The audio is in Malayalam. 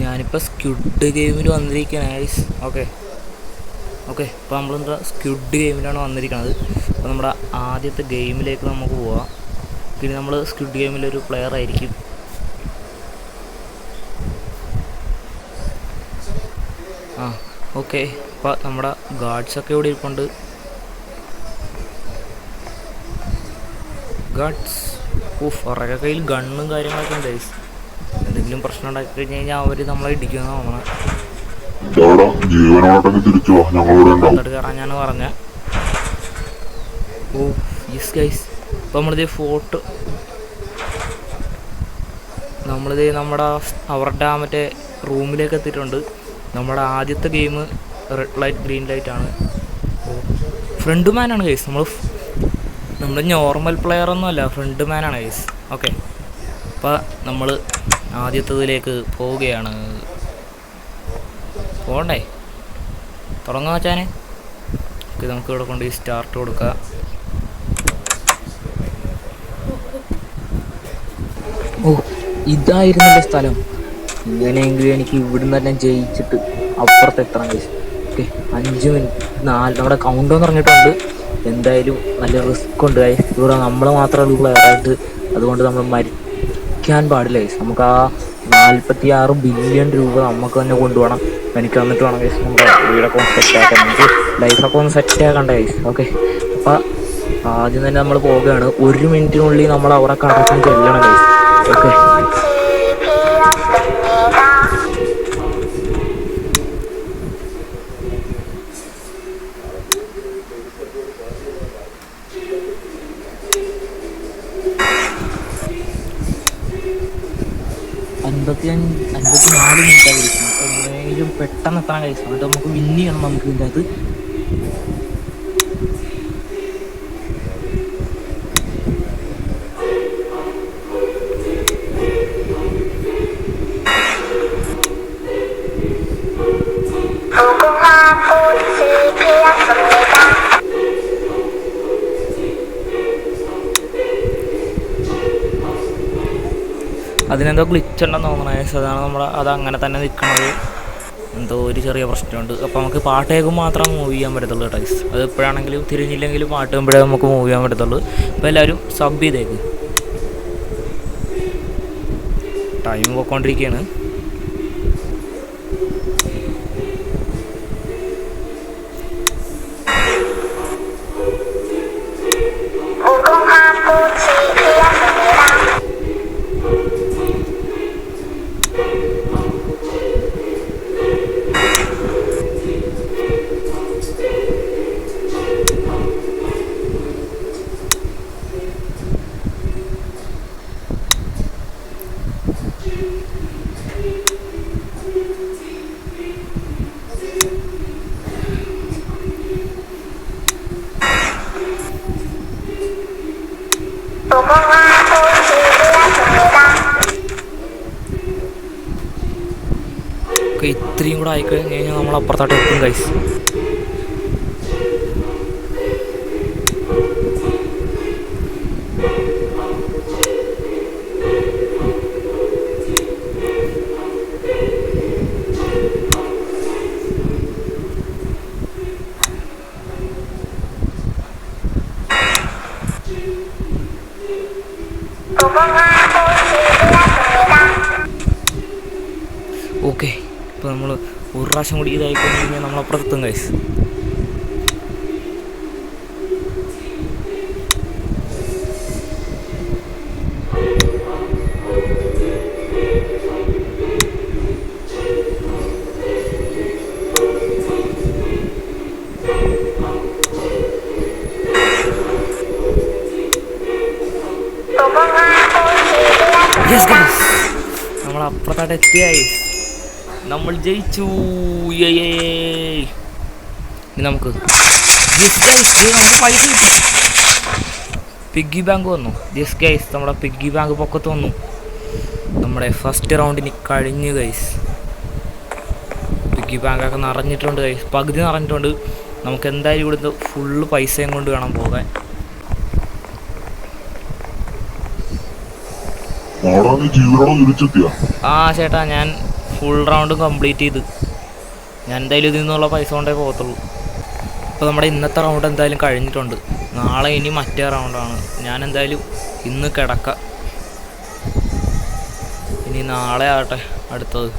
ഞാനിപ്പോൾ സ്ക്വിഡ് ഗെയിമിൽ വന്നിരിക്കുകയാണ് ഗൈസ്. ഓക്കെ ഇപ്പോൾ നമ്മളെന്താ സ്ക്വിഡ് ഗെയിമിലാണ് വന്നിരിക്കുന്നത്. അപ്പോൾ നമ്മുടെ ആദ്യത്തെ ഗെയിമിലേക്ക് നമുക്ക് പോവാം. പിന്നെ നമ്മൾ സ്ക്വിഡ് ഗെയിമിലൊരു പ്ലെയർ ആയിരിക്കും. ഓക്കെ അപ്പോൾ നമ്മുടെ ഗാർഡ്സൊക്കെ ഇവിടെ ഇരിപ്പുണ്ട്. ഗാർഡ്സ് അവരുടെ കയ്യിൽ ഗണ്ണും കാര്യങ്ങളൊക്കെ ഉണ്ട് ഗൈസ്. എന്തെങ്കിലും പ്രശ്നം ഉണ്ടാക്കി കഴിഞ്ഞ് കഴിഞ്ഞാൽ അവർ നമ്മളെ ഇടിക്കുന്ന തോന്നണം. അങ്ങോട്ട് കയറാനാണ് പറഞ്ഞത്. Yes guys. ഇപ്പോൾ നമ്മളിത് അവരുടെ മറ്റേ റൂമിലേക്ക് എത്തിയിട്ടുണ്ട്. നമ്മുടെ ആദ്യത്തെ ഗെയിം റെഡ് ലൈറ്റ് ഗ്രീൻ ലൈറ്റാണ്. ഫ്രണ്ട് മാനാണ് ഗൈസ്. നമ്മൾ നോർമൽ പ്ലെയറൊന്നും അല്ല, ഫ്രണ്ട് മാനാണ് ഗൈസ്. ഓക്കെ അപ്പോൾ നമ്മൾ ആദ്യത്തതിലേക്ക് പോവുകയാണ്. പോകണ്ടേ? തുടങ്ങാൻ വെച്ചാൽ നമുക്ക് ഇവിടെ കൊണ്ട് സ്റ്റാർട്ട് കൊടുക്കുക. ഇതായിരുന്നല്ലേ സ്ഥലം. ഇങ്ങനെയെങ്കിലും എനിക്ക് ഇവിടുന്ന് തന്നെ ജയിച്ചിട്ട് അപ്പുറത്ത് എത്തണം ഗൈസ്. ഓക്കെ 5 മിനിറ്റ് 4 നമ്മുടെ കൗണ്ട് എന്ന് പറഞ്ഞിട്ടുണ്ട്. എന്തായാലും നല്ല റിസ്ക് ഉണ്ട് ഗൈസ്. ഇവിടെ നമ്മൾ മാത്രമല്ല പ്ലെയറായിട്ട്, അതുകൊണ്ട് നമ്മൾ മരിക്കാൻ പാടില്ല ഗൈസ്. നമുക്ക് ആ 46 ബില്യൺ രൂപ നമുക്ക് തന്നെ കൊണ്ടുപോകണം. എനിക്ക് വന്നിട്ട് വേണം ഗൈസ് നമ്മുടെ വീടൊക്കെ ഒന്ന് സെറ്റാക്കാൻ, നമുക്ക് ലൈഫൊക്കെ ഒന്ന് സെറ്റാക്കണ്ട ഗൈസ്. ഓക്കെ അപ്പോൾ ആദ്യം തന്നെ നമ്മൾ പോവുകയാണ്. 1 മിനിറ്റിനുള്ളിൽ നമ്മൾ അവിടെ കടക്കാൻ ചെല്ലണം ഗൈസ്. ഓക്കെ അൻപത്തിനാല് മിനിറ്റായിരിക്കും. എങ്ങനെയും പെട്ടെന്ന് എത്താൻ കഴിയും. എന്നിട്ട് നമുക്ക് വിന്ന് ചെയ്യണം. നമുക്ക് ഇതിൻ്റെ അകത്ത് അതിനെന്തോ ഗ്ലിച്ച് ഉണ്ടെന്ന് തോന്നണേ. അതങ്ങനെ തന്നെ നിൽക്കുന്നത്. എന്തോ ഒരു ചെറിയ പ്രശ്നമുണ്ട്. അപ്പോൾ നമുക്ക് പാട്ട് കേൾക്കുമ്പോൾ മാത്രം മൂവ് ചെയ്യാൻ പറ്റത്തുള്ളൂ ടൈസ്. അത് എപ്പോഴാണെങ്കിലും തിരിഞ്ഞില്ലെങ്കിലും പാട്ട് കേൾക്കുമ്പോഴേ നമുക്ക് മൂവ് ചെയ്യാൻ പറ്റത്തുള്ളൂ. അപ്പോൾ എല്ലാവരും സബ് ചെയ്തേക്ക്. ടൈം പോയിക്കൊണ്ടിരിക്കുകയാണ്. ഇത്രയും കൂടെ ആയിക്കഴിഞ്ഞ് കഴിഞ്ഞാൽ നമ്മൾ അപ്പുറത്തോട്ട് എത്തും ഗൈസ്. ഓക്കെ ഇപ്പോൾ നമ്മൾ ഒരു പ്രാവശ്യം കൂടി ഇതായി കഴിഞ്ഞ് കഴിഞ്ഞാൽ നമ്മളപ്പുറത്തെത്തും ഗൈസ്. നമ്മളപ്പുറത്തോട്ട് എത്തിയായി. നമ്മൾ ജയിച്ചു. ഇനി നമുക്ക് പൈസ കിട്ടി. പിഗ്ഗി ബാങ്ക് വന്നു. യെസ് ഗൈസ്, നമ്മുടെ പിഗ്ഗി ബാങ്ക് പൊക്കത്ത് വന്നു. നമ്മുടെ ഫസ്റ്റ് റൗണ്ടിന് കഴിഞ്ഞു ഗൈസ്. പിഗ്ഗി ബാങ്കൊക്കെ നിറഞ്ഞിട്ടുണ്ട് ഗൈസ്. പകുതി നിറഞ്ഞിട്ടുണ്ട്. നമുക്ക് എന്തായാലും ഇവിടുന്ന് ഫുള്ള് പൈസയും കൊണ്ട് വേണം പോകാൻ. ആ ചേട്ടാ, ഞാൻ ഫുൾ റൗണ്ടും കംപ്ലീറ്റ് ചെയ്ത്. ഞാൻ എന്തായാലും ഇതിൽ നിന്നുള്ള പൈസ കൊണ്ടേ പോകത്തുള്ളൂ. അപ്പോൾ നമ്മുടെ ഇന്നത്തെ റൗണ്ട് എന്തായാലും കഴിഞ്ഞിട്ടുണ്ട്. നാളെ ഇനി മറ്റേ റൗണ്ടാണ്. ഞാൻ എന്തായാലും ഇന്ന് കിടക്കാം. ഇനി നാളെ ആകട്ടെ അടുത്തത്.